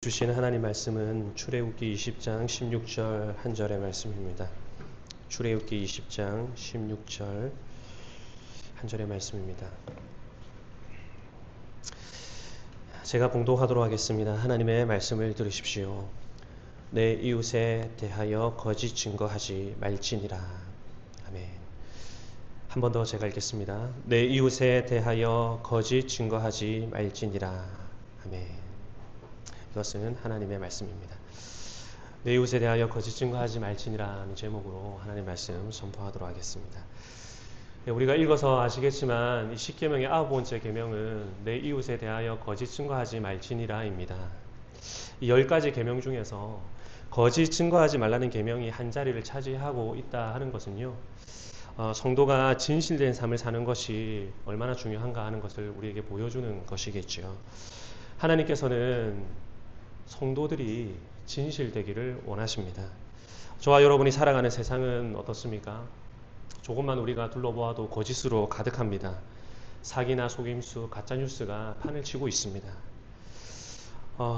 주신 하나님 말씀은 출애굽기 20장 16절 한 절의 말씀입니다. 출애굽기 20장 16절 한 절의 말씀입니다. 제가 봉독하도록 하겠습니다. 하나님의 말씀을 들으십시오. 내 이웃에 대하여 거짓 증거하지 말지니라. 아멘. 한 번 더 제가 읽겠습니다. 내 이웃에 대하여 거짓 증거하지 말지니라. 아멘. 이것은 하나님의 말씀입니다. 내 이웃에 대하여 거짓 증거하지 말지니라는 제목으로 하나님의 말씀 선포하도록 하겠습니다. 우리가 읽어서 아시겠지만 이 10계명의 9번째 계명은 내 이웃에 대하여 거짓 증거하지 말지니라입니다. 이 10가지 계명 중에서 거짓 증거하지 말라는 계명이 한 자리를 차지하고 있다 하는 것은요, 성도가 진실된 삶을 사는 것이 얼마나 중요한가 하는 것을 우리에게 보여주는 것이겠죠. 하나님께서는 성도들이 진실되기를 원하십니다. 저와 여러분이 살아가는 세상은 어떻습니까? 조금만 우리가 둘러보아도 거짓으로 가득합니다. 사기나 속임수, 가짜뉴스가 판을 치고 있습니다.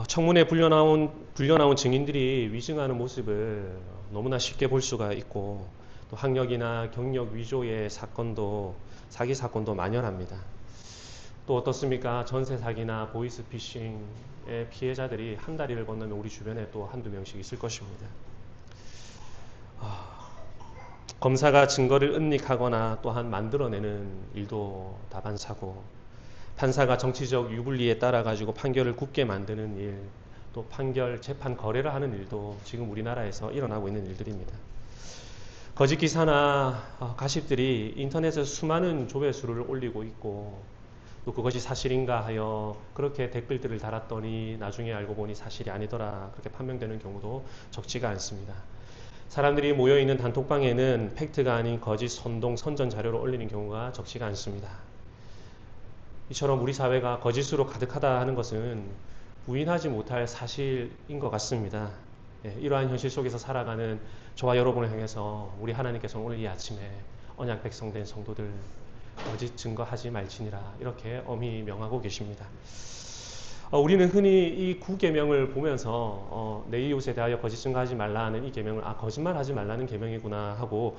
청문회 불려나온 증인들이 위증하는 모습을 너무나 쉽게 볼 수가 있고, 또 학력이나 경력 위조의 사기 사건도 만연합니다. 또 어떻습니까? 전세 사기나 보이스피싱의 피해자들이 한 다리를 건너면 우리 주변에 또 한두 명씩 있을 것입니다. 검사가 증거를 은닉하거나 또한 만들어내는 일도 다반사고, 판사가 정치적 유불리에 따라 가지고 판결을 굽게 만드는 일, 또 재판 거래를 하는 일도 지금 우리나라에서 일어나고 있는 일들입니다. 거짓 기사나 가십들이 인터넷에 수많은 조회수를 올리고 있고, 또 그것이 사실인가 하여 그렇게 댓글들을 달았더니 나중에 알고 보니 사실이 아니더라, 그렇게 판명되는 경우도 적지가 않습니다. 사람들이 모여있는 단톡방에는 팩트가 아닌 거짓 선전 자료를 올리는 경우가 적지가 않습니다. 이처럼 우리 사회가 거짓으로 가득하다 하는 것은 부인하지 못할 사실인 것 같습니다. 이러한 현실 속에서 살아가는 저와 여러분을 향해서 우리 하나님께서는 오늘 이 아침에 언약 백성된 성도들 거짓 증거하지 말지니라, 이렇게 엄히 명하고 계십니다. 우리는 흔히 이 9계명을 보면서 내 이웃에 대하여 거짓 증거하지 말라는 이 계명을 거짓말하지 말라는 계명이구나 하고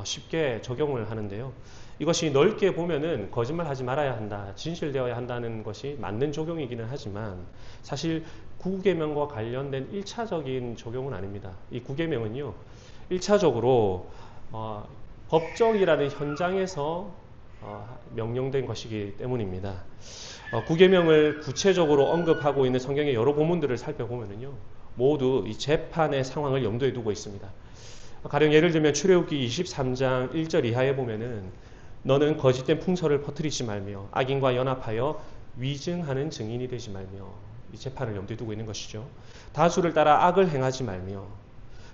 쉽게 적용을 하는데요. 이것이 넓게 보면은 거짓말하지 말아야 한다, 진실되어야 한다는 것이 맞는 적용이기는 하지만 사실 9계명과 관련된 1차적인 적용은 아닙니다. 이 9계명은요, 1차적으로 법정이라는 현장에서 명령된 것이기 때문입니다. 9계명을 구체적으로 언급하고 있는 성경의 여러 본문들을 살펴보면요, 모두 이 재판의 상황을 염두에 두고 있습니다. 가령 예를 들면 출애굽기 23장 1절 이하에 보면은 너는 거짓된 풍설을 퍼뜨리지 말며 악인과 연합하여 위증하는 증인이 되지 말며, 이 재판을 염두에 두고 있는 것이죠. 다수를 따라 악을 행하지 말며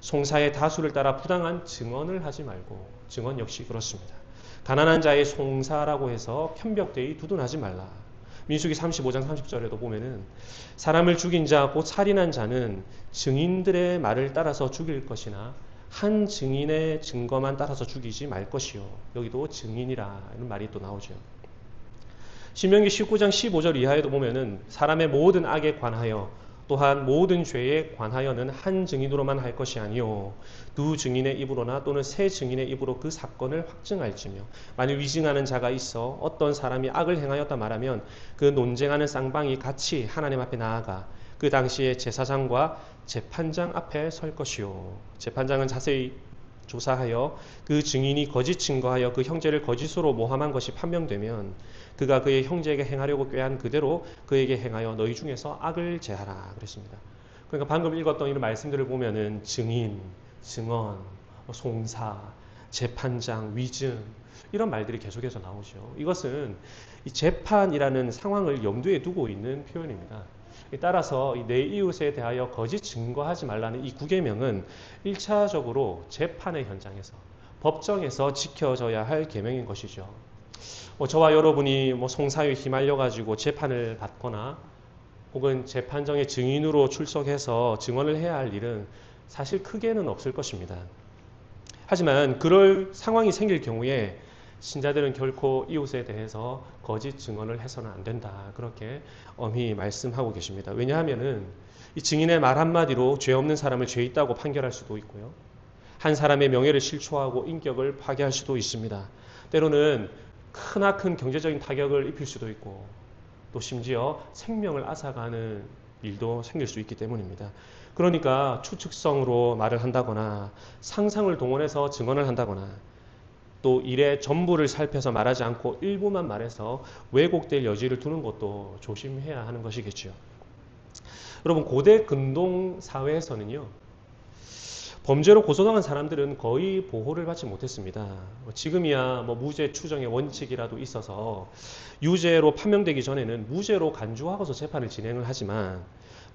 송사의 다수를 따라 부당한 증언을 하지 말고, 증언 역시 그렇습니다. 가난한 자의 송사라고 해서 편벽되이 두둔하지 말라. 민수기 35장 30절에도 보면은 사람을 죽인 자 곧 살인한 자는 증인들의 말을 따라서 죽일 것이나 한 증인의 증거만 따라서 죽이지 말 것이요. 여기도 증인이라는 말이 또 나오죠. 신명기 19장 15절 이하에도 보면은 사람의 모든 악에 관하여 또한 모든 죄에 관하여는 한 증인으로만 할 것이 아니요 두 증인의 입으로나 또는 세 증인의 입으로 그 사건을 확증할지며, 만일 위증하는 자가 있어 어떤 사람이 악을 행하였다 말하면 그 논쟁하는 쌍방이 같이 하나님 앞에 나아가 그 당시에 제사장과 재판장 앞에 설 것이요, 재판장은 자세히 조사하여 그 증인이 거짓 증거하여 그 형제를 거짓으로 모함한 것이 판명되면 그가 그의 형제에게 행하려고 꾀한 그대로 그에게 행하여 너희 중에서 악을 제하라 그랬습니다. 그러니까 방금 읽었던 이런 말씀들을 보면은 증인, 증언, 송사, 재판장, 위증, 이런 말들이 계속해서 나오죠. 이것은 이 재판이라는 상황을 염두에 두고 있는 표현입니다. 따라서 내 이웃에 대하여 거짓 증거하지 말라는 이 9계명은 1차적으로 재판의 현장에서, 법정에서 지켜져야 할 계명인 것이죠. 저와 여러분이 송사에 휘말려가지고 재판을 받거나 혹은 재판정의 증인으로 출석해서 증언을 해야 할 일은 사실 크게는 없을 것입니다. 하지만 그럴 상황이 생길 경우에 신자들은 결코 이웃에 대해서 거짓 증언을 해서는 안 된다. 그렇게 엄히 말씀하고 계십니다. 왜냐하면은 이 증인의 말 한마디로 죄 없는 사람을 죄 있다고 판결할 수도 있고요. 한 사람의 명예를 실추하고 인격을 파괴할 수도 있습니다. 때로는 크나큰 경제적인 타격을 입힐 수도 있고 또 심지어 생명을 앗아가는 일도 생길 수 있기 때문입니다. 그러니까 추측성으로 말을 한다거나 상상을 동원해서 증언을 한다거나 또 일의 전부를 살펴서 말하지 않고 일부만 말해서 왜곡될 여지를 두는 것도 조심해야 하는 것이겠죠. 여러분, 고대 근동 사회에서는요, 범죄로 고소당한 사람들은 거의 보호를 받지 못했습니다. 지금이야 뭐 무죄 추정의 원칙이라도 있어서 유죄로 판명되기 전에는 무죄로 간주하고서 재판을 진행을 하지만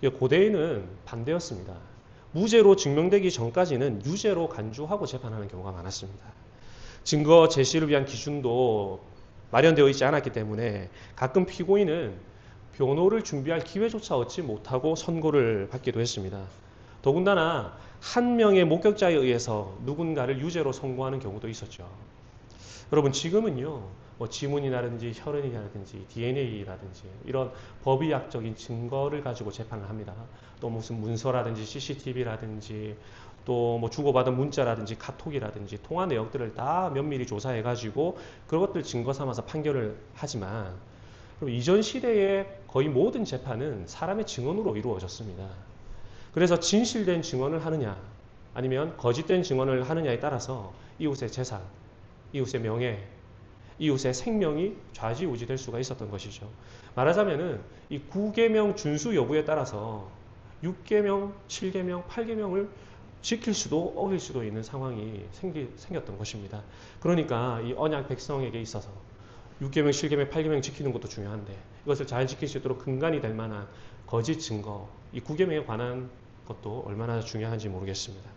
고대에는 반대였습니다. 무죄로 증명되기 전까지는 유죄로 간주하고 재판하는 경우가 많았습니다. 증거 제시를 위한 기준도 마련되어 있지 않았기 때문에 가끔 피고인은 변호를 준비할 기회조차 얻지 못하고 선고를 받기도 했습니다. 더군다나 한 명의 목격자에 의해서 누군가를 유죄로 선고하는 경우도 있었죠. 여러분, 지금은요, 뭐 지문이라든지 혈흔이라든지 DNA라든지 이런 법의학적인 증거를 가지고 재판을 합니다. 또 무슨 문서라든지 CCTV라든지 또 뭐 주고받은 문자라든지 카톡이라든지 통화 내역들을 다 면밀히 조사해 가지고 그것들 증거 삼아서 판결을 하지만 이전 시대의 거의 모든 재판은 사람의 증언으로 이루어졌습니다. 그래서 진실된 증언을 하느냐 아니면 거짓된 증언을 하느냐에 따라서 이웃의 재산, 이웃의 명예, 이웃의 생명이 좌지우지될 수가 있었던 것이죠. 말하자면은 이 9계명 준수 여부에 따라서 6계명, 7계명, 8계명을 지킬 수도 어길 수도 있는 상황이 생겼던 것입니다. 그러니까 이 언약 백성에게 있어서 6계명, 7계명, 8계명 지키는 것도 중요한데 이것을 잘 지킬 수 있도록 근간이 될 만한 거짓 증거, 이 9계명에 관한 것도 얼마나 중요한지 모르겠습니다.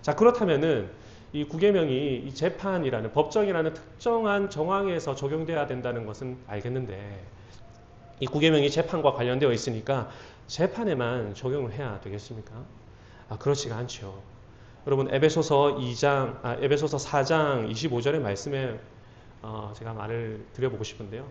자, 그렇다면은 이 9계명이 이 재판이라는 법정이라는 특정한 정황에서 적용돼야 된다는 것은 알겠는데 이 9계명이 재판과 관련되어 있으니까 재판에만 적용을 해야 되겠습니까? 그렇지가 않죠. 여러분, 에베소서 4장 25절의 말씀에 제가 말을 드려보고 싶은데요.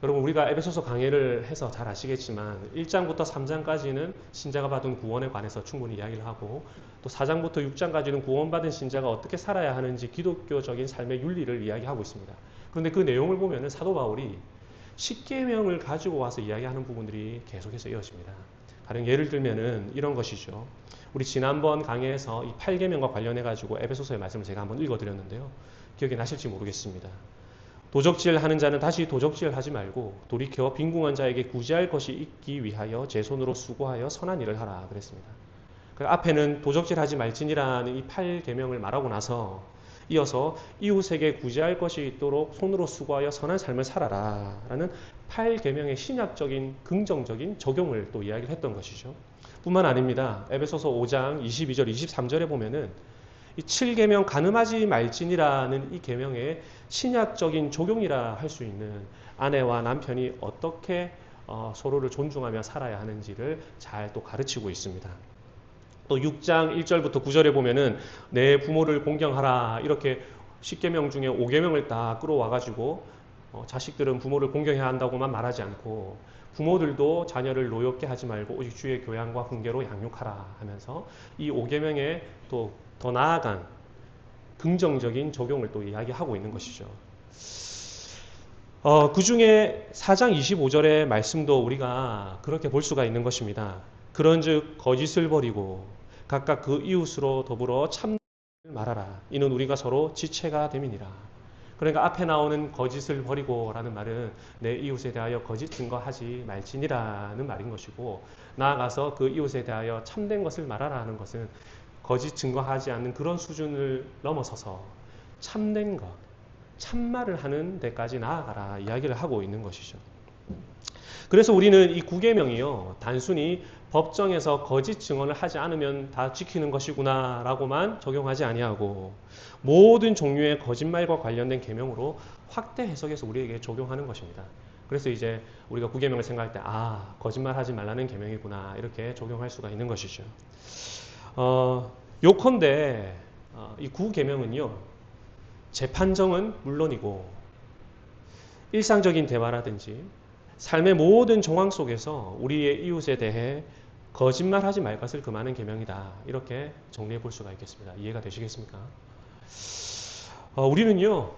여러분, 우리가 에베소서 강해를 해서 잘 아시겠지만 1장부터 3장까지는 신자가 받은 구원에 관해서 충분히 이야기를 하고 또 4장부터 6장까지는 구원받은 신자가 어떻게 살아야 하는지 기독교적인 삶의 윤리를 이야기하고 있습니다. 그런데 그 내용을 보면 사도 바울이 십계명을 가지고 와서 이야기하는 부분들이 계속해서 이어집니다. 가령 예를 들면은 이런 것이죠. 우리 지난번 강해에서 이 8계명과 관련해 가지고 에베소서의 말씀을 제가 한번 읽어드렸는데요. 기억이 나실지 모르겠습니다. 도적질 하는 자는 다시 도적질 하지 말고 돌이켜 빈궁한 자에게 구제할 것이 있기 위하여 제 손으로 수고하여 선한 일을 하라 그랬습니다. 그 앞에는 도적질 하지 말지니라는 이 8계명을 말하고 나서 이어서 이웃에게 구제할 것이 있도록 손으로 수고하여 선한 삶을 살아라 라는 8계명의 신약적인 긍정적인 적용을 또 이야기를 했던 것이죠. 뿐만 아닙니다. 에베소서 5장 22절 23절에 보면은 이 7계명 간음하지 말지니라는 이 계명의 신약적인 적용이라 할 수 있는 아내와 남편이 어떻게 서로를 존중하며 살아야 하는지를 잘 또 가르치고 있습니다. 또 6장 1절부터 9절에 보면은 내 부모를 공경하라 이렇게 10계명 중에 5계명을 다 끌어와 가지고 자식들은 부모를 공경해야 한다고만 말하지 않고 부모들도 자녀를 노엽게 하지 말고 오직 주의 교양과 훈계로 양육하라 하면서 이 5계명에 또 더 나아간 긍정적인 적용을 또 이야기하고 있는 것이죠. 그 중에 4장 25절의 말씀도 우리가 그렇게 볼 수가 있는 것입니다. 그런즉 거짓을 버리고 각각 그 이웃으로 더불어 참을 말하라. 이는 우리가 서로 지체가 됨이니라. 그러니까 앞에 나오는 거짓을 버리고 라는 말은 내 이웃에 대하여 거짓 증거하지 말지니라는 말인 것이고 나아가서 그 이웃에 대하여 참된 것을 말하라 하는 것은 거짓 증거하지 않는 그런 수준을 넘어서서 참된 것, 참말을 하는 데까지 나아가라 이야기를 하고 있는 것이죠. 그래서 우리는 이 9계명이요 단순히 법정에서 거짓 증언을 하지 않으면 다 지키는 것이구나 라고만 적용하지 아니하고 모든 종류의 거짓말과 관련된 계명으로 확대 해석해서 우리에게 적용하는 것입니다. 그래서 이제 우리가 9계명을 생각할 때 거짓말하지 말라는 계명이구나 이렇게 적용할 수가 있는 것이죠. 요컨대 이 9계명은요 재판정은 물론이고 일상적인 대화라든지 삶의 모든 정황 속에서 우리의 이웃에 대해 거짓말하지 말 것을 금하는 계명이다. 이렇게 정리해 볼 수가 있겠습니다. 이해가 되시겠습니까? 우리는요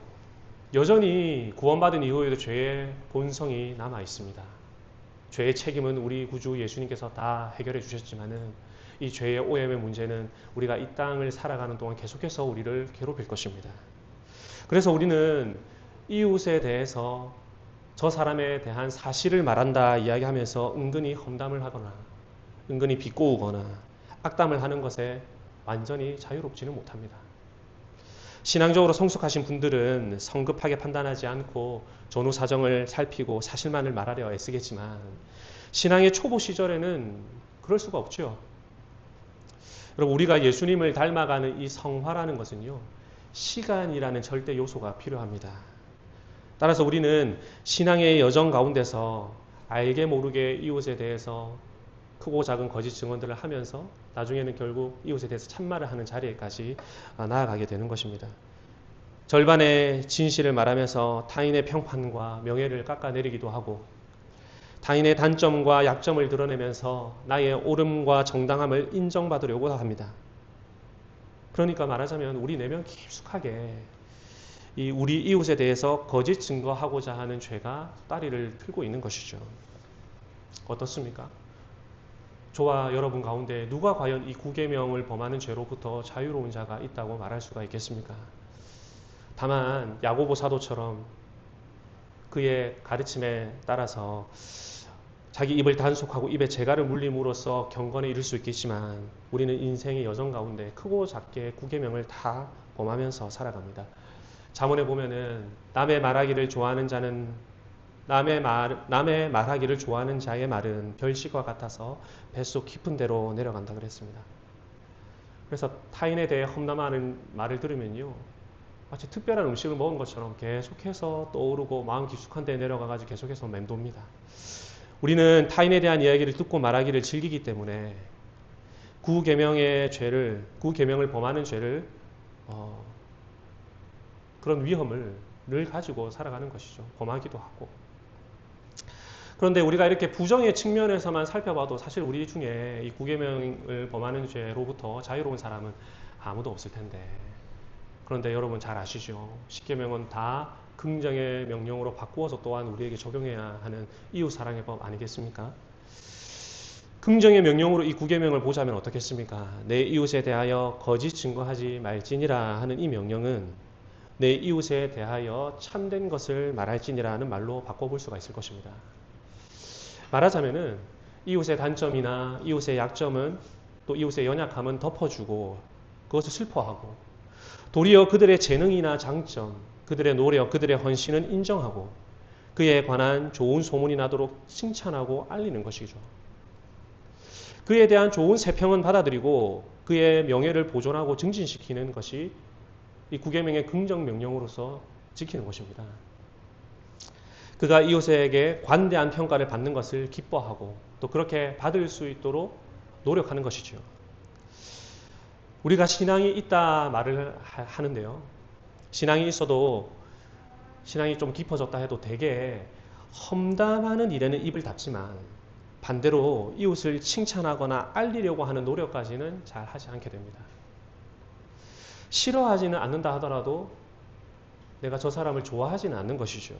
여전히 구원받은 이후에도 죄의 본성이 남아 있습니다. 죄의 책임은 우리 구주 예수님께서 다 해결해 주셨지만은 이 죄의 오염의 문제는 우리가 이 땅을 살아가는 동안 계속해서 우리를 괴롭힐 것입니다. 그래서 우리는 이웃에 대해서 저 사람에 대한 사실을 말한다 이야기하면서 은근히 험담을 하거나 은근히 비꼬우거나 악담을 하는 것에 완전히 자유롭지는 못합니다. 신앙적으로 성숙하신 분들은 성급하게 판단하지 않고 전후 사정을 살피고 사실만을 말하려 애쓰겠지만 신앙의 초보 시절에는 그럴 수가 없죠. 여러분 우리가 예수님을 닮아가는 이 성화라는 것은요 시간이라는 절대 요소가 필요합니다. 따라서 우리는 신앙의 여정 가운데서 알게 모르게 이웃에 대해서 크고 작은 거짓 증언들을 하면서 나중에는 결국 이웃에 대해서 참말을 하는 자리에까지 나아가게 되는 것입니다. 절반의 진실을 말하면서 타인의 평판과 명예를 깎아내리기도 하고 타인의 단점과 약점을 드러내면서 나의 옳음과 정당함을 인정받으려고 합니다. 그러니까 말하자면 우리 내면 깊숙하게 우리 이웃에 대해서 거짓 증거하고자 하는 죄가 따리를 틀고 있는 것이죠. 어떻습니까? 저와 여러분 가운데 누가 과연 이 구계명을 범하는 죄로부터 자유로운 자가 있다고 말할 수가 있겠습니까? 다만 야고보 사도처럼 그의 가르침에 따라서 자기 입을 단속하고 입에 재갈을 물림으로써 경건에 이를 수 있겠지만 우리는 인생의 여정 가운데 크고 작게 구계명을 다 범하면서 살아갑니다. 잠언에 보면은 남의 말하기를 좋아하는 자의 말은 별식과 같아서 뱃속 깊은 데로 내려간다 그랬습니다. 그래서 타인에 대해 험담하는 말을 들으면요 마치 특별한 음식을 먹은 것처럼 계속해서 떠오르고 마음 깊숙한 데에 내려가가지고 계속해서 맴돕니다. 우리는 타인에 대한 이야기를 듣고 말하기를 즐기기 때문에 구계명을 범하는 죄를 그런 위험을 늘 가지고 살아가는 것이죠. 범하기도 하고. 그런데 우리가 이렇게 부정의 측면에서만 살펴봐도 사실 우리 중에 이 구계명을 범하는 죄로부터 자유로운 사람은 아무도 없을 텐데. 그런데 여러분 잘 아시죠? 십계명은 다 긍정의 명령으로 바꾸어서 또한 우리에게 적용해야 하는 이웃 사랑의 법 아니겠습니까? 긍정의 명령으로 이 구계명을 보자면 어떻겠습니까? 내 이웃에 대하여 거짓 증거하지 말지니라 하는 이 명령은 내 이웃에 대하여 참된 것을 말할지니라 하는 말로 바꿔볼 수가 있을 것입니다. 말하자면은 이웃의 단점이나 이웃의 약점은 또 이웃의 연약함은 덮어주고 그것을 슬퍼하고 도리어 그들의 재능이나 장점, 그들의 노력, 그들의 헌신은 인정하고 그에 관한 좋은 소문이 나도록 칭찬하고 알리는 것이죠. 그에 대한 좋은 세평은 받아들이고 그의 명예를 보존하고 증진시키는 것이 이 구계명의 긍정 명령으로서 지키는 것입니다. 그가 이웃에게 관대한 평가를 받는 것을 기뻐하고 또 그렇게 받을 수 있도록 노력하는 것이죠. 우리가 신앙이 있다 말을 하는데요. 신앙이 있어도 신앙이 좀 깊어졌다 해도 되게 험담하는 일에는 입을 닫지만 반대로 이웃을 칭찬하거나 알리려고 하는 노력까지는 잘 하지 않게 됩니다. 싫어하지는 않는다 하더라도 내가 저 사람을 좋아하지는 않는 것이죠.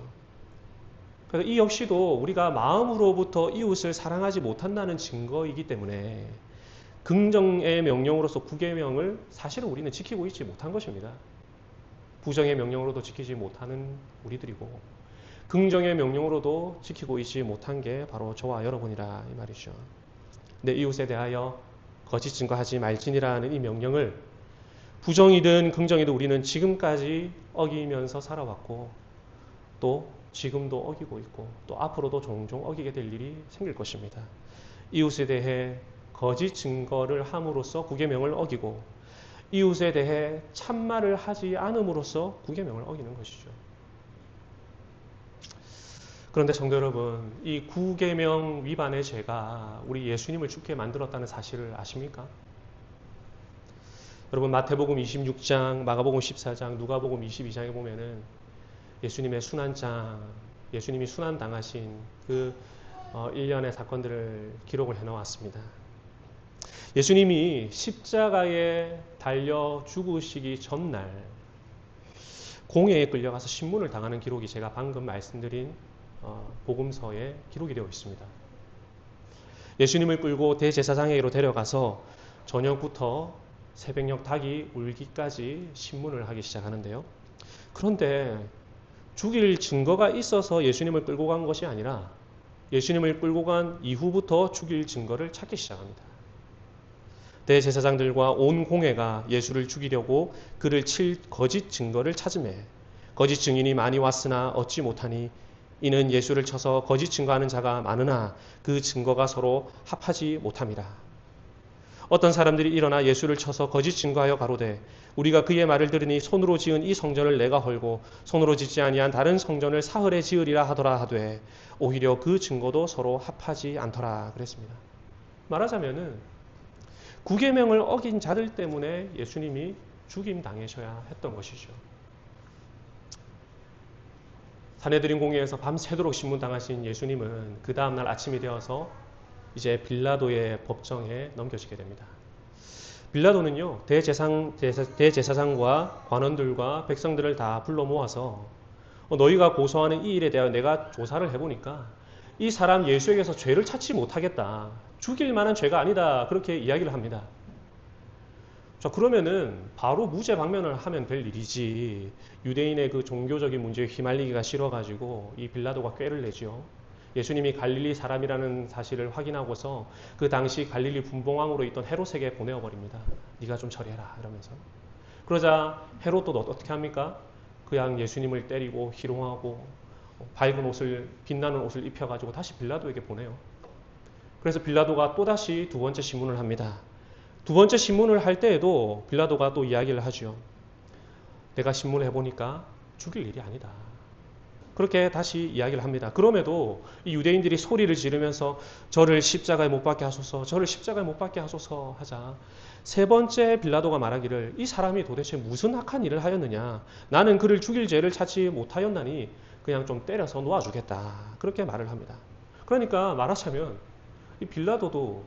그래서 이 역시도 우리가 마음으로부터 이웃을 사랑하지 못한다는 증거이기 때문에 긍정의 명령으로서 구계명을 사실은 우리는 지키고 있지 못한 것입니다. 부정의 명령으로도 지키지 못하는 우리들이고 긍정의 명령으로도 지키고 있지 못한 게 바로 저와 여러분이라 이 말이죠. 내 이웃에 대하여 거짓 증거하지 말지니라는 이 명령을 부정이든 긍정이든 우리는 지금까지 어기면서 살아왔고 또 지금도 어기고 있고 또 앞으로도 종종 어기게 될 일이 생길 것입니다. 이웃에 대해 거짓 증거를 함으로써 구계명을 어기고 이웃에 대해 참말을 하지 않음으로써 구계명을 어기는 것이죠. 그런데 성도 여러분, 이 구계명 위반의 죄가 우리 예수님을 죽게 만들었다는 사실을 아십니까? 여러분 마태복음 26장, 마가복음 14장, 누가복음 22장에 보면은 예수님의 순환장, 예수님이 순환당하신 그 일련의 사건들을 기록을 해놓았습니다. 예수님이 십자가에 달려 죽으시기 전날 공회에 끌려가서 신문을 당하는 기록이 제가 방금 말씀드린 복음서에 기록이 되어 있습니다. 예수님을 끌고 대제사장에게로 데려가서 저녁부터 새벽녘 닭이 울기까지 신문을 하기 시작하는데요. 그런데 죽일 증거가 있어서 예수님을 끌고 간 것이 아니라 예수님을 끌고 간 이후부터 죽일 증거를 찾기 시작합니다. 대제사장들과 온 공회가 예수를 죽이려고 그를 칠 거짓 증거를 찾으매 거짓 증인이 많이 왔으나 얻지 못하니 이는 예수를 쳐서 거짓 증거하는 자가 많으나 그 증거가 서로 합하지 못함이라. 어떤 사람들이 일어나 예수를 쳐서 거짓 증거하여 가로되 우리가 그의 말을 들으니 손으로 지은 이 성전을 내가 헐고 손으로 짓지 아니한 다른 성전을 사흘에 지으리라 하더라 하되 오히려 그 증거도 서로 합하지 않더라 그랬습니다. 말하자면은 구계명을 어긴 자들 때문에 예수님이 죽임 당하셔야 했던 것이죠. 사내들인 공회에서 밤새도록 신문당하신 예수님은 그 다음날 아침이 되어서 이제 빌라도의 법정에 넘겨지게 됩니다. 빌라도는요, 대제사장과 관원들과 백성들을 다 불러 모아서 너희가 고소하는 이 일에 대하여 내가 조사를 해보니까 이 사람 예수에게서 죄를 찾지 못하겠다. 죽일 만한 죄가 아니다. 그렇게 이야기를 합니다. 자, 그러면은 바로 무죄 방면을 하면 될 일이지. 유대인의 그 종교적인 문제에 휘말리기가 싫어가지고 이 빌라도가 꾀를 내죠. 예수님이 갈릴리 사람이라는 사실을 확인하고서 그 당시 갈릴리 분봉왕으로 있던 헤롯에게 보내어버립니다. 네가 좀 처리해라 이러면서. 그러자 헤롯도 어떻게 합니까? 그냥 예수님을 때리고 희롱하고 밝은 옷을, 빛나는 옷을 입혀가지고 다시 빌라도에게 보내요. 그래서 빌라도가 또다시 두 번째 신문을 합니다. 두 번째 신문을 할 때에도 빌라도가 또 이야기를 하죠. 내가 신문을 해보니까 죽일 일이 아니다. 그렇게 다시 이야기를 합니다. 그럼에도 이 유대인들이 소리를 지르면서 저를 십자가에 못 박게 하소서, 저를 십자가에 못 박게 하소서 하자 세 번째 빌라도가 말하기를 이 사람이 도대체 무슨 악한 일을 하였느냐. 나는 그를 죽일 죄를 찾지 못하였나니 그냥 좀 때려서 놓아주겠다. 그렇게 말을 합니다. 그러니까 말하자면 이 빌라도도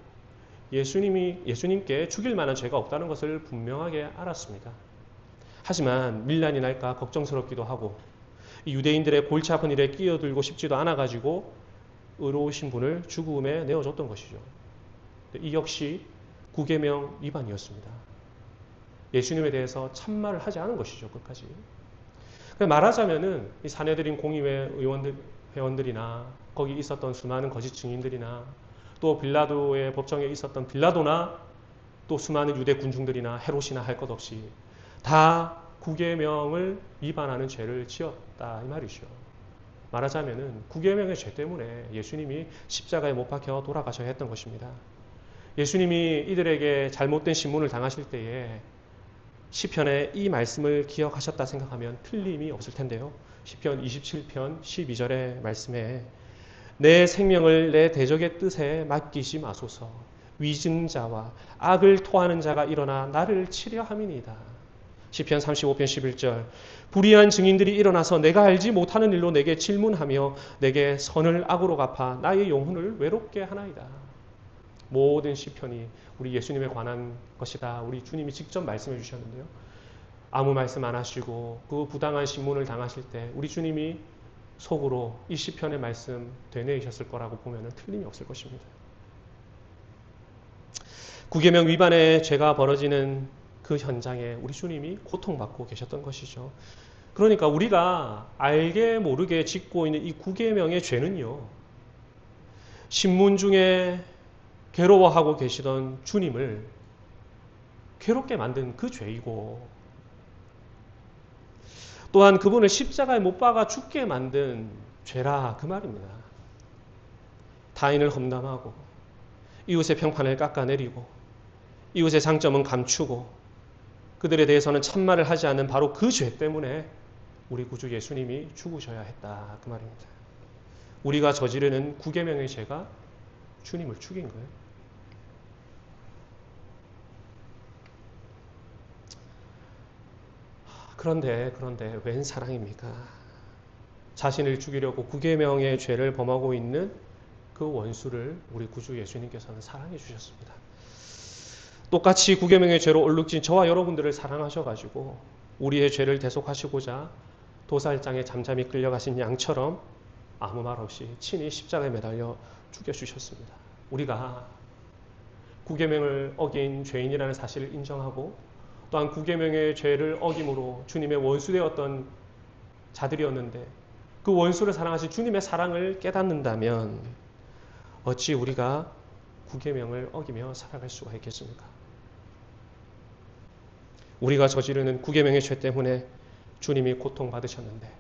예수님께 죽일 만한 죄가 없다는 것을 분명하게 알았습니다. 하지만 밀란이 날까 걱정스럽기도 하고 이 유대인들의 골치 아픈 일에 끼어들고 싶지도 않아가지고 의로우신 분을 죽음에 내어줬던 것이죠. 이 역시 구계명 위반이었습니다. 예수님에 대해서 참말을 하지 않은 것이죠. 끝까지. 말하자면은 이 사내들인 공의회 회원들이나 거기 있었던 수많은 거짓 증인들이나 또 빌라도의 법정에 있었던 빌라도나 또 수많은 유대 군중들이나 헤롯이나 할 것 없이 다 구계명을 위반하는 죄를 지었다 이 말이죠. 말하자면은 구계명의 죄 때문에 예수님이 십자가에 못 박혀 돌아가셔야 했던 것입니다. 예수님이 이들에게 잘못된 신문을 당하실 때에 시편의 이 말씀을 기억하셨다 생각하면 틀림이 없을 텐데요. 시편 27편 12절의 말씀에 내 생명을 내 대적의 뜻에 맡기지 마소서. 위증자와 악을 토하는 자가 일어나 나를 치려 함이니이다. 시편 35편 11절 불의한 증인들이 일어나서 내가 알지 못하는 일로 내게 질문하며 내게 선을 악으로 갚아 나의 영혼을 외롭게 하나이다. 모든 시편이 우리 예수님에 관한 것이다. 우리 주님이 직접 말씀해 주셨는데요. 아무 말씀 안 하시고 그 부당한 신문을 당하실 때 우리 주님이 속으로 이 시편의 말씀 되뇌이셨을 거라고 보면 틀림이 없을 것입니다. 구계명 위반의 죄가 벌어지는 그 현장에 우리 주님이 고통받고 계셨던 것이죠. 그러니까 우리가 알게 모르게 짓고 있는 이 구계명의 죄는요. 신문 중에 괴로워하고 계시던 주님을 괴롭게 만든 그 죄이고 또한 그분을 십자가에 못 박아 죽게 만든 죄라 그 말입니다. 타인을 험담하고 이웃의 평판을 깎아내리고 이웃의 장점은 감추고 그들에 대해서는 참말을 하지 않는 바로 그 죄 때문에 우리 구주 예수님이 죽으셔야 했다 그 말입니다. 우리가 저지르는 구계명의 죄가 주님을 죽인 거예요. 그런데 웬 사랑입니까? 자신을 죽이려고 9계명의 죄를 범하고 있는 그 원수를 우리 구주 예수님께서는 사랑해 주셨습니다. 똑같이 9계명의 죄로 얼룩진 저와 여러분들을 사랑하셔가지고 우리의 죄를 대속하시고자 도살장에 잠잠히 끌려가신 양처럼 아무 말 없이 친히 십자가에 매달려 죽여주셨습니다. 우리가 9계명을 어긴 죄인이라는 사실을 인정하고 또한 9계명의 죄를 어김으로 주님의 원수되었던 자들이었는데 그 원수를 사랑하신 주님의 사랑을 깨닫는다면 어찌 우리가 9계명을 어기며 살아갈 수가 있겠습니까? 우리가 저지르는 9계명의 죄 때문에 주님이 고통받으셨는데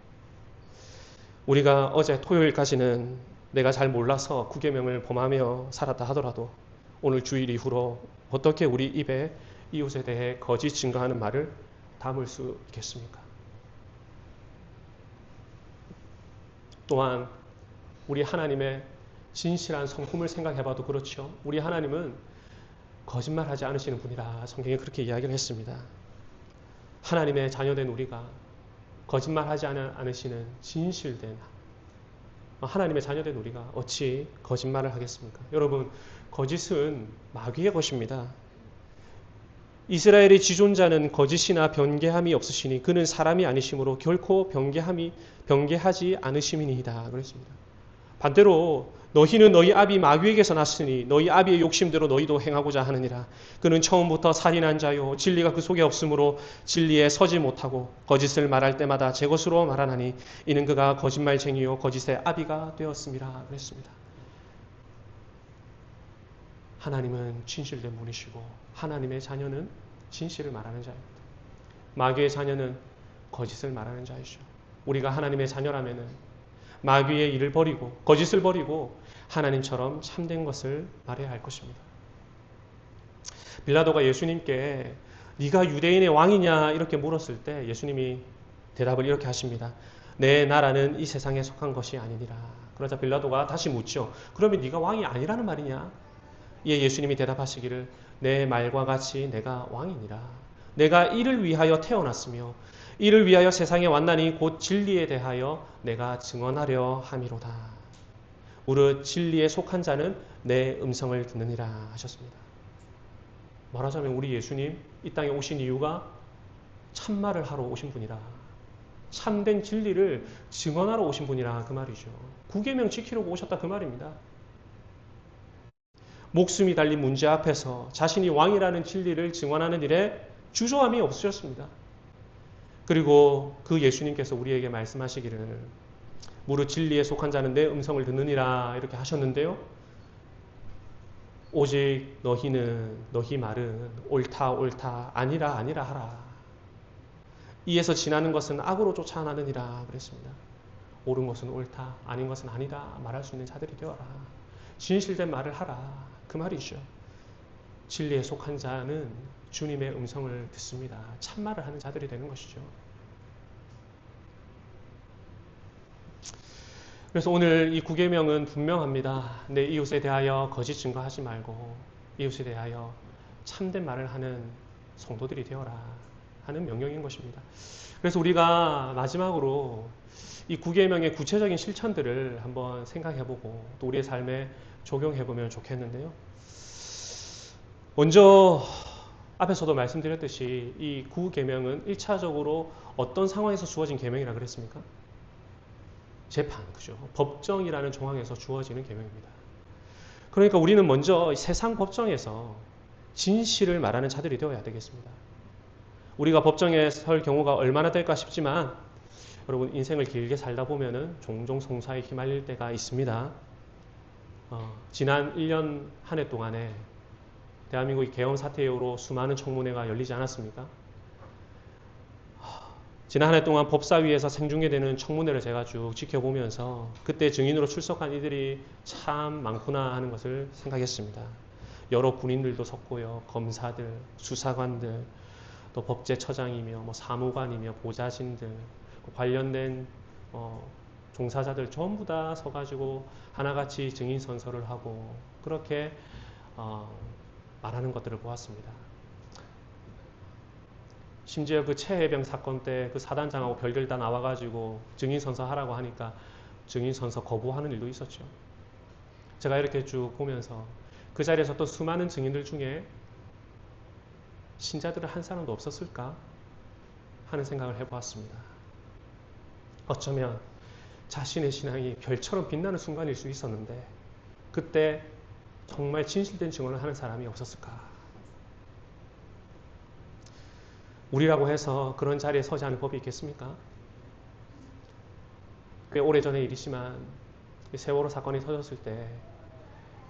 우리가 어제 토요일까지는 내가 잘 몰라서 9계명을 범하며 살았다 하더라도 오늘 주일 이후로 어떻게 우리 입에 이웃에 대해 거짓 증거하는 말을 담을 수 있겠습니까? 또한 우리 하나님의 진실한 성품을 생각해봐도 그렇죠. 우리 하나님은 거짓말하지 않으시는 분이라 성경에 그렇게 이야기를 했습니다. 하나님의 자녀된 우리가 거짓말하지 않으시는 진실된 하나님의 자녀된 우리가 어찌 거짓말을 하겠습니까? 여러분, 거짓은 마귀의 것입니다. 이스라엘의 지존자는 거짓이나 변개함이 없으시니 그는 사람이 아니심으로 결코 변개하지 않으심이니이다 그랬습니다. 반대로 너희는 너희 아비 마귀에게서 났으니 너희 아비의 욕심대로 너희도 행하고자 하느니라. 그는 처음부터 살인한 자요 진리가 그 속에 없으므로 진리에 서지 못하고 거짓을 말할 때마다 제 것으로 말하나니 이는 그가 거짓말쟁이요 거짓의 아비가 되었음이라 그랬습니다. 하나님은 진실된 분이시고 하나님의 자녀는 진실을 말하는 자입니다. 마귀의 자녀는 거짓을 말하는 자이죠. 우리가 하나님의 자녀라면은 마귀의 일을 버리고 거짓을 버리고 하나님처럼 참된 것을 말해야 할 것입니다. 빌라도가 예수님께 네가 유대인의 왕이냐 이렇게 물었을 때 예수님이 대답을 이렇게 하십니다. 내 나라는 이 세상에 속한 것이 아니니라. 그러자 빌라도가 다시 묻죠. 그러면 네가 왕이 아니라는 말이냐? 이에 예수님이 대답하시기를 내 말과 같이 내가 왕이니라. 내가 이를 위하여 태어났으며 이를 위하여 세상에 왔나니 곧 진리에 대하여 내가 증언하려 함이로다. 무릇 진리에 속한 자는 내 음성을 듣느니라 하셨습니다. 말하자면 우리 예수님 이 땅에 오신 이유가 참말을 하러 오신 분이라, 참된 진리를 증언하러 오신 분이라 그 말이죠. 9계명 지키려고 오셨다 그 말입니다. 목숨이 달린 문제 앞에서 자신이 왕이라는 진리를 증언하는 일에 주저함이 없으셨습니다. 그리고 그 예수님께서 우리에게 말씀하시기를 무릇 진리에 속한 자는 내 음성을 듣느니라 이렇게 하셨는데요. 오직 너희 말은 옳다 아니라 하라. 이에서 지나는 것은 악으로 쫓아나느니라 그랬습니다. 옳은 것은 옳다 아닌 것은 아니다 말할 수 있는 자들이 되어라. 진실된 말을 하라 그 말이죠. 진리에 속한 자는 주님의 음성을 듣습니다. 참말을 하는 자들이 되는 것이죠. 그래서 오늘 이 9계명은 분명합니다. 내 이웃에 대하여 거짓 증거하지 말고 이웃에 대하여 참된 말을 하는 성도들이 되어라 하는 명령인 것입니다. 그래서 우리가 마지막으로 이 9계명의 구체적인 실천들을 한번 생각해보고 또 우리의 삶에 적용해보면 좋겠는데요. 먼저 앞에서도 말씀드렸듯이 이 9계명은 1차적으로 어떤 상황에서 주어진 계명이라 그랬습니까? 재판, 그죠? 법정이라는 정황에서 주어지는 계명입니다. 그러니까 우리는 먼저 세상 법정에서 진실을 말하는 자들이 되어야 되겠습니다. 우리가 법정에 설 경우가 얼마나 될까 싶지만 여러분 인생을 길게 살다 보면은 종종 송사에 휘말릴 때가 있습니다. 지난 1년 한 해 동안에 대한민국의 계엄 사태 이후로 수많은 청문회가 열리지 않았습니까? 지난 한 해 동안 법사위에서 생중계되는 청문회를 제가 쭉 지켜보면서 그때 증인으로 출석한 이들이 참 많구나 하는 것을 생각했습니다. 여러 군인들도 섰고요. 검사들, 수사관들, 또 법제처장이며 사무관이며 보좌진들, 관련된 종사자들 전부 다 서가지고 하나같이 증인 선서를 하고 그렇게 말하는 것들을 보았습니다. 심지어 그 최혜병 사건 때 그 사단장하고 별들 다 나와가지고 증인 선서하라고 하니까 증인 선서 거부하는 일도 있었죠. 제가 이렇게 쭉 보면서 그 자리에서 또 수많은 증인들 중에 신자들은 한 사람도 없었을까 하는 생각을 해보았습니다. 어쩌면 자신의 신앙이 별처럼 빛나는 순간일 수 있었는데 그때 정말 진실된 증언을 하는 사람이 없었을까. 우리라고 해서 그런 자리에 서지 않을 법이 있겠습니까? 꽤 오래전의 일이지만 세월호 사건이 터졌을 때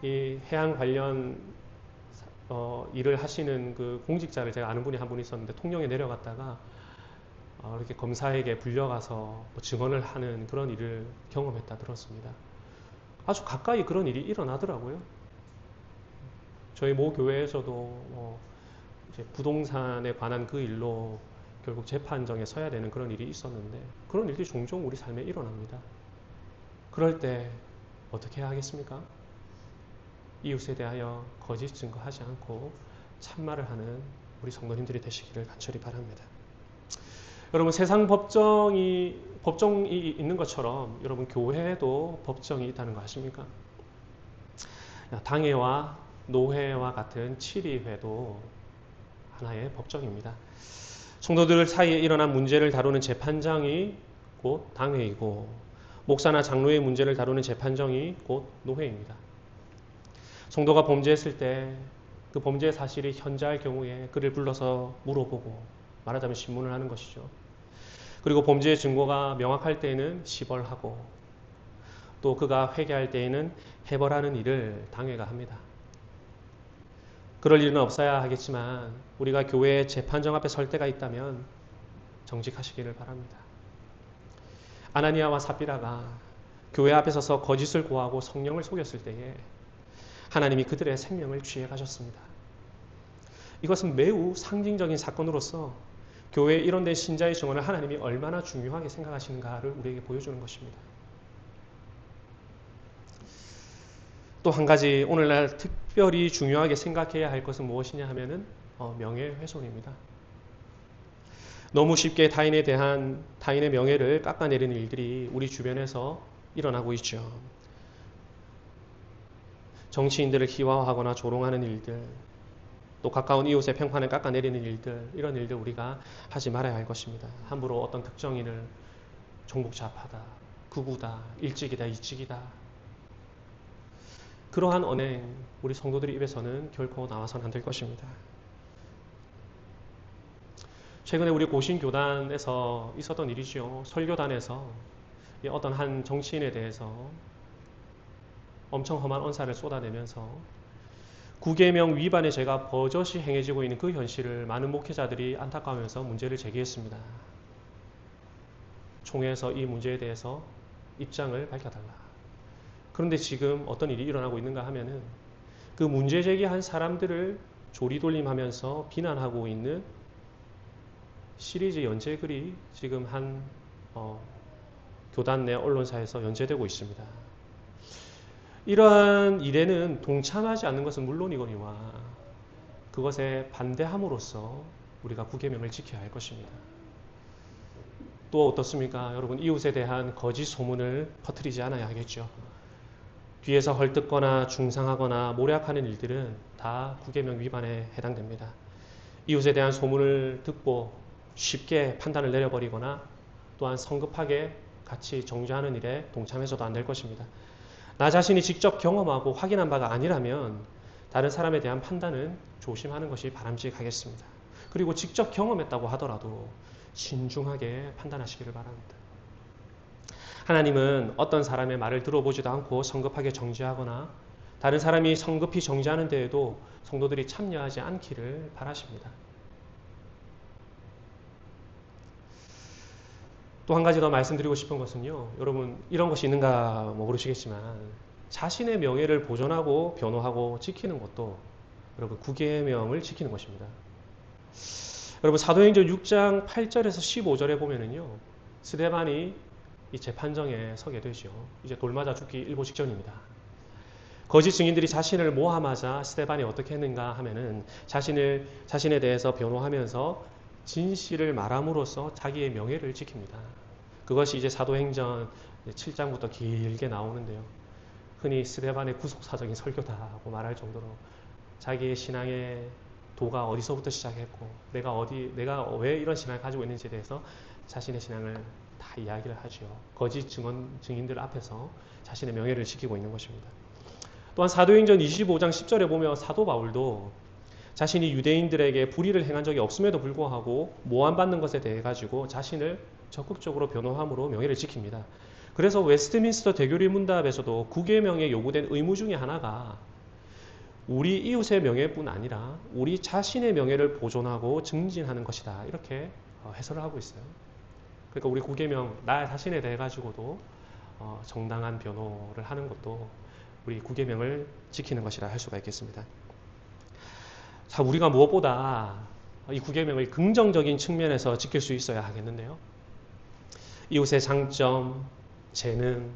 이 해양 관련 일을 하시는 그 공직자를 제가 아는 분이 한 분 있었는데 통영에 내려갔다가 이렇게 검사에게 불려가서 뭐 증언을 하는 그런 일을 경험했다 들었습니다. 아주 가까이 그런 일이 일어나더라고요. 저희 모 교회에서도 이제 부동산에 관한 그 일로 결국 재판정에 서야 되는 그런 일이 있었는데 그런 일들이 종종 우리 삶에 일어납니다. 그럴 때 어떻게 해야 하겠습니까? 이웃에 대하여 거짓 증거하지 않고 참말을 하는 우리 성도님들이 되시기를 간절히 바랍니다. 여러분, 세상 법정이 있는 것처럼 여러분 교회에도 법정이 있다는 거 아십니까? 당회와 노회와 같은 치리회도 하나의 법정입니다. 성도들 사이에 일어난 문제를 다루는 재판장이 곧 당회이고 목사나 장로의 문제를 다루는 재판정이 곧 노회입니다. 성도가 범죄했을 때 그 범죄의 사실이 현저할 경우에 그를 불러서 물어보고 말하자면 신문을 하는 것이죠. 그리고 범죄의 증거가 명확할 때에는 시벌하고 또 그가 회개할 때에는 해벌하는 일을 당회가 합니다. 그럴 일은 없어야 하겠지만 우리가 교회의 재판정 앞에 설 때가 있다면 정직하시기를 바랍니다. 아나니아와 삽비라가 교회 앞에 서서 거짓을 고하고 성령을 속였을 때에 하나님이 그들의 생명을 취해 가셨습니다. 이것은 매우 상징적인 사건으로서 교회에 일원된 신자의 증언을 하나님이 얼마나 중요하게 생각하시는가를 우리에게 보여주는 것입니다. 또 한 가지 오늘날 특별히 중요하게 생각해야 할 것은 무엇이냐 하면은 명예훼손입니다. 너무 쉽게 타인의 명예를 깎아내리는 일들이 우리 주변에서 일어나고 있죠. 정치인들을 희화화하거나 조롱하는 일들, 또 가까운 이웃의 평판을 깎아내리는 일들, 이런 일들 우리가 하지 말아야 할 것입니다. 함부로 어떤 특정인을 종북좌파다, 극우다, 일찍이다, 이찍이다, 그러한 언행 우리 성도들의 입에서는 결코 나와서는 안 될 것입니다. 최근에 우리 고신교단에서 있었던 일이죠. 설교단에서 어떤 한 정치인에 대해서 엄청 험한 언사를 쏟아내면서 구계명 위반의 죄가 버젓이 행해지고 있는 그 현실을 많은 목회자들이 안타까워하면서 문제를 제기했습니다. 총회에서 이 문제에 대해서 입장을 밝혀달라. 그런데 지금 어떤 일이 일어나고 있는가 하면은 그 문제 제기한 사람들을 조리돌림하면서 비난하고 있는 시리즈 연재글이 지금 한 교단 내 언론사에서 연재되고 있습니다. 이러한 일에는 동참하지 않는 것은 물론이거니와 그것에 반대함으로써 우리가 구계명을 지켜야 할 것입니다. 또 어떻습니까? 여러분, 이웃에 대한 거짓 소문을 퍼뜨리지 않아야 하겠죠. 뒤에서 헐뜯거나 중상하거나 모략하는 일들은 다 구계명 위반에 해당됩니다. 이웃에 대한 소문을 듣고 쉽게 판단을 내려버리거나 또한 성급하게 같이 정죄하는 일에 동참해서도 안 될 것입니다. 나 자신이 직접 경험하고 확인한 바가 아니라면 다른 사람에 대한 판단은 조심하는 것이 바람직하겠습니다. 그리고 직접 경험했다고 하더라도 신중하게 판단하시기를 바랍니다. 하나님은 어떤 사람의 말을 들어보지도 않고 성급하게 정죄하거나 다른 사람이 성급히 정죄하는 데에도 성도들이 참여하지 않기를 바라십니다. 또 한 가지 더 말씀드리고 싶은 것은요, 여러분 이런 것이 있는가 모르시겠지만 자신의 명예를 보존하고 변호하고 지키는 것도 여러분 구계명을 지키는 것입니다. 여러분 사도행전 6장 8절에서 15절에 보면은요, 스데반이 이 재판정에 서게 되죠. 이제 돌 맞아 죽기 일보 직전입니다. 거짓 증인들이 자신을 모함하자 스데반이 어떻게 했는가 하면은 자신에 대해서 변호하면서 진실을 말함으로써 자기의 명예를 지킵니다. 그것이 이제 사도행전 7장부터 길게 나오는데요. 흔히 스데반의 구속사적인 설교다라고 말할 정도로 자기의 신앙의 도가 어디서부터 시작했고 내가 왜 이런 신앙을 가지고 있는지에 대해서 자신의 신앙을 다 이야기를 하죠. 거짓 증인들 앞에서 자신의 명예를 지키고 있는 것입니다. 또한 사도행전 25장 10절에 보면 사도 바울도 자신이 유대인들에게 불의를 행한 적이 없음에도 불구하고 모함받는 것에 대해 가지고 자신을 적극적으로 변호함으로 명예를 지킵니다. 그래서 웨스트민스터 대교리 문답에서도 9계명에 요구된 의무 중에 하나가 우리 이웃의 명예뿐 아니라 우리 자신의 명예를 보존하고 증진하는 것이다. 이렇게 해설을 하고 있어요. 그러니까 우리 9계명 나 자신에 대해 가지고도 정당한 변호를 하는 것도 우리 9계명을 지키는 것이라 할 수가 있겠습니다. 자, 우리가 무엇보다 이 9계명을 긍정적인 측면에서 지킬 수 있어야 하겠는데요. 이웃의 장점, 재능,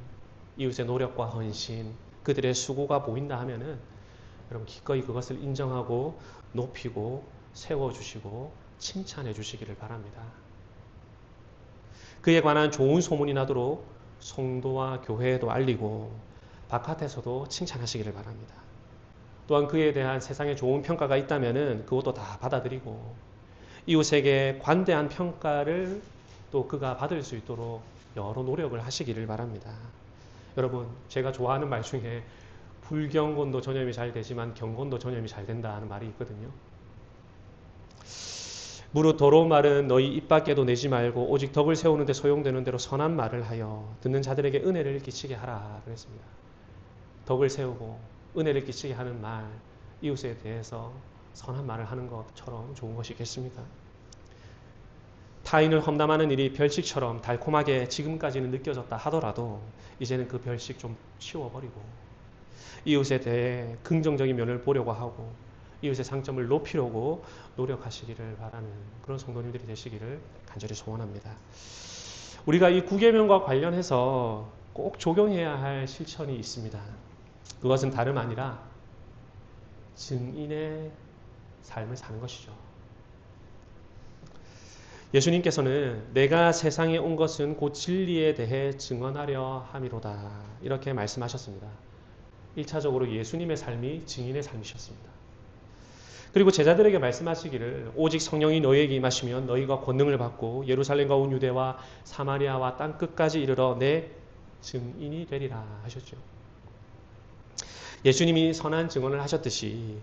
이웃의 노력과 헌신, 그들의 수고가 보인다 하면은 여러분 기꺼이 그것을 인정하고 높이고 세워주시고 칭찬해 주시기를 바랍니다. 그에 관한 좋은 소문이 나도록 성도와 교회에도 알리고 바깥에서도 칭찬하시기를 바랍니다. 또한 그에 대한 세상에 좋은 평가가 있다면은 그것도 다 받아들이고 이웃에게 관대한 평가를 또 그가 받을 수 있도록 여러 노력을 하시기를 바랍니다. 여러분, 제가 좋아하는 말 중에 불경건도 전염이 잘 되지만 경건도 전염이 잘 된다는 말이 있거든요. 무릇 더러운 말은 너희 입 밖에도 내지 말고 오직 덕을 세우는 데 소용되는 대로 선한 말을 하여 듣는 자들에게 은혜를 끼치게 하라 그랬습니다. 덕을 세우고 은혜를 끼치게 하는 말, 이웃에 대해서 선한 말을 하는 것처럼 좋은 것이 있겠습니까? 타인을 험담하는 일이 별식처럼 달콤하게 지금까지는 느껴졌다 하더라도 이제는 그 별식 좀 치워버리고 이웃에 대해 긍정적인 면을 보려고 하고 이웃의 장점을 높이려고 노력하시기를 바라는 그런 성도님들이 되시기를 간절히 소원합니다. 우리가 이 9계명과 관련해서 꼭 적용해야 할 실천이 있습니다. 그것은 다름 아니라 증인의 삶을 사는 것이죠. 예수님께서는 내가 세상에 온 것은 곧 진리에 대해 증언하려 함이로다 이렇게 말씀하셨습니다. 1차적으로 예수님의 삶이 증인의 삶이셨습니다. 그리고 제자들에게 말씀하시기를 오직 성령이 너희에게 임하시면 너희가 권능을 받고 예루살렘과 온 유대와 사마리아와 땅 끝까지 이르러 내 증인이 되리라 하셨죠. 예수님이 선한 증언을 하셨듯이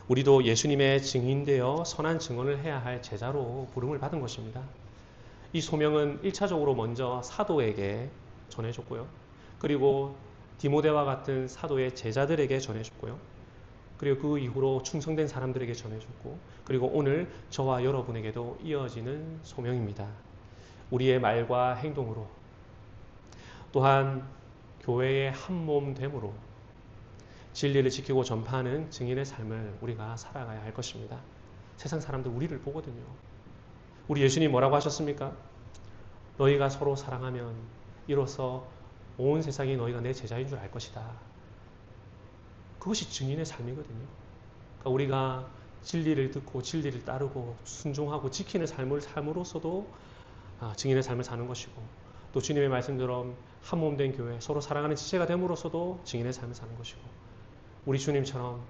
우리도 예수님의 증인되어 선한 증언을 해야 할 제자로 부름을 받은 것입니다. 이 소명은 1차적으로 먼저 사도에게 전해줬고요. 그리고 디모데와 같은 사도의 제자들에게 전해줬고요. 그리고 그 이후로 충성된 사람들에게 전해줬고 그리고 오늘 저와 여러분에게도 이어지는 소명입니다. 우리의 말과 행동으로 또한 교회의 한몸됨으로 진리를 지키고 전파하는 증인의 삶을 우리가 살아가야 할 것입니다. 세상 사람들 우리를 보거든요. 우리 예수님 뭐라고 하셨습니까? 너희가 서로 사랑하면 이로써 온 세상이 너희가 내 제자인 줄 알 것이다. 그것이 증인의 삶이거든요. 그러니까 우리가 진리를 듣고 진리를 따르고 순종하고 지키는 삶을 삶으로써도 증인의 삶을 사는 것이고 또 주님의 말씀처럼 한몸된 교회 서로 사랑하는 지체가 됨으로써도 증인의 삶을 사는 것이고 우리 주님처럼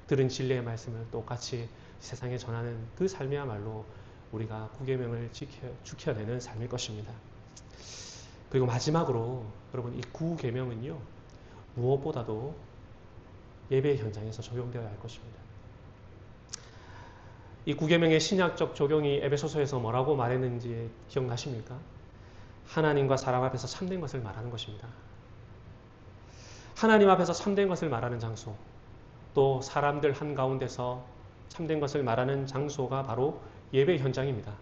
들은 진리의 말씀을 똑같이 세상에 전하는 그 삶이야말로 우리가 9계명을 지켜내는 삶일 것입니다. 그리고 마지막으로 여러분 이 9계명은요 무엇보다도 예배 현장에서 적용되어야 할 것입니다. 이 9계명의 신약적 적용이 에베소서에서 뭐라고 말했는지 기억나십니까? 하나님과 사람 앞에서 참된 것을 말하는 것입니다. 하나님 앞에서 참된 것을 말하는 장소, 또 사람들 한가운데서 참된 것을 말하는 장소가 바로 예배 현장입니다.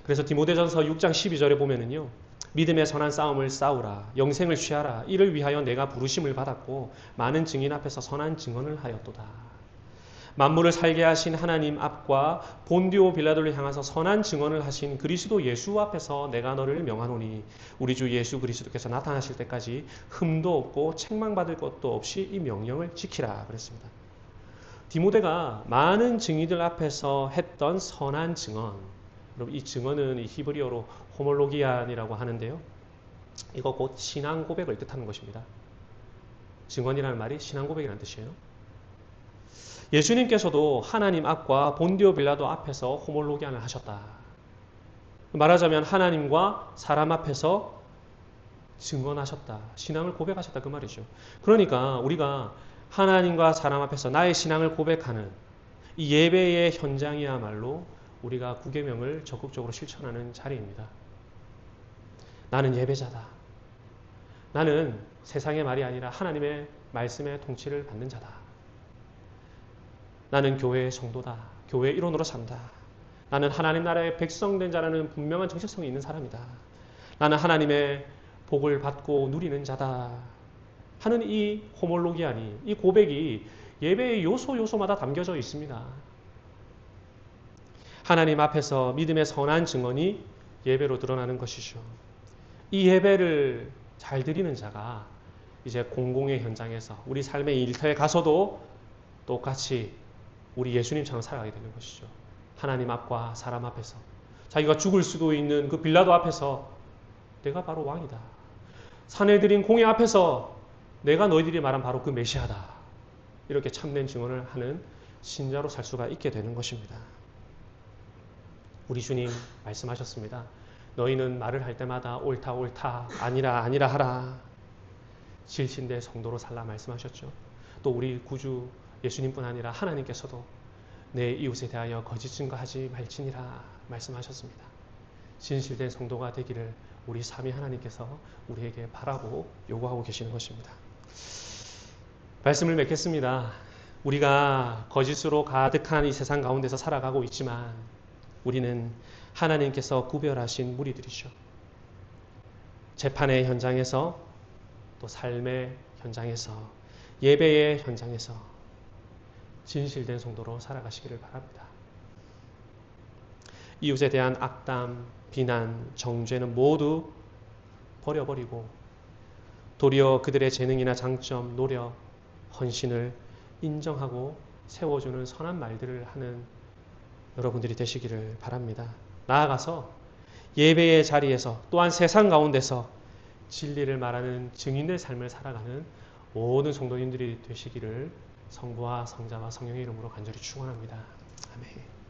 그래서 디모데전서 6장 12절에 보면은요. 믿음의 선한 싸움을 싸우라. 영생을 취하라. 이를 위하여 내가 부르심을 받았고 많은 증인 앞에서 선한 증언을 하였도다. 만물을 살게 하신 하나님 앞과 본디오 빌라도를 향해서 선한 증언을 하신 그리스도 예수 앞에서 내가 너를 명하노니 우리 주 예수 그리스도께서 나타나실 때까지 흠도 없고 책망받을 것도 없이 이 명령을 지키라 그랬습니다. 디모데가 많은 증인들 앞에서 했던 선한 증언. 여러분, 이 증언은 이 히브리어로 호몰로기안이라고 하는데요. 이거 곧 신앙 고백을 뜻하는 것입니다. 증언이라는 말이 신앙 고백이라는 뜻이에요. 예수님께서도 하나님 앞과 본디오 빌라도 앞에서 호몰로기안을 하셨다. 말하자면 하나님과 사람 앞에서 증언하셨다. 신앙을 고백하셨다 그 말이죠. 그러니까 우리가 하나님과 사람 앞에서 나의 신앙을 고백하는 이 예배의 현장이야말로 우리가 구계명을 적극적으로 실천하는 자리입니다. 나는 예배자다. 나는 세상의 말이 아니라 하나님의 말씀의 통치를 받는 자다. 나는 교회의 성도다. 교회의 일원으로 산다. 나는 하나님 나라의 백성된 자라는 분명한 정체성이 있는 사람이다. 나는 하나님의 복을 받고 누리는 자다. 하는 이 호몰로기아니, 이 고백이 예배의 요소마다 담겨져 있습니다. 하나님 앞에서 믿음의 선한 증언이 예배로 드러나는 것이죠. 이 예배를 잘 드리는 자가 이제 공공의 현장에서 우리 삶의 일터에 가서도 똑같이 우리 예수님처럼 살아가게 되는 것이죠. 하나님 앞과 사람 앞에서 자기가 죽을 수도 있는 그 빌라도 앞에서 내가 바로 왕이다. 사내들인 공회 앞에서 내가 너희들이 말한 바로 그 메시아다. 이렇게 참된 증언을 하는 신자로 살 수가 있게 되는 것입니다. 우리 주님 말씀하셨습니다. 너희는 말을 할 때마다 옳다 옳다 아니라 아니라 하라. 실신된 성도로 살라 말씀하셨죠. 또 우리 구주 예수님뿐 아니라 하나님께서도 내 이웃에 대하여 거짓 증거하지 말지니라 말씀하셨습니다. 진실된 성도가 되기를 우리 삼위 하나님께서 우리에게 바라고 요구하고 계시는 것입니다. 말씀을 맺겠습니다. 우리가 거짓으로 가득한 이 세상 가운데서 살아가고 있지만 우리는 하나님께서 구별하신 무리들이죠. 재판의 현장에서 또 삶의 현장에서 예배의 현장에서 진실된 성도로 살아가시기를 바랍니다. 이웃에 대한 악담, 비난, 정죄는 모두 버려버리고 도리어 그들의 재능이나 장점, 노력, 헌신을 인정하고 세워주는 선한 말들을 하는 여러분들이 되시기를 바랍니다. 나아가서 예배의 자리에서 또한 세상 가운데서 진리를 말하는 증인의 삶을 살아가는 모든 성도님들이 되시기를 성부와 성자와 성령의 이름으로 간절히 축원합니다. 아멘.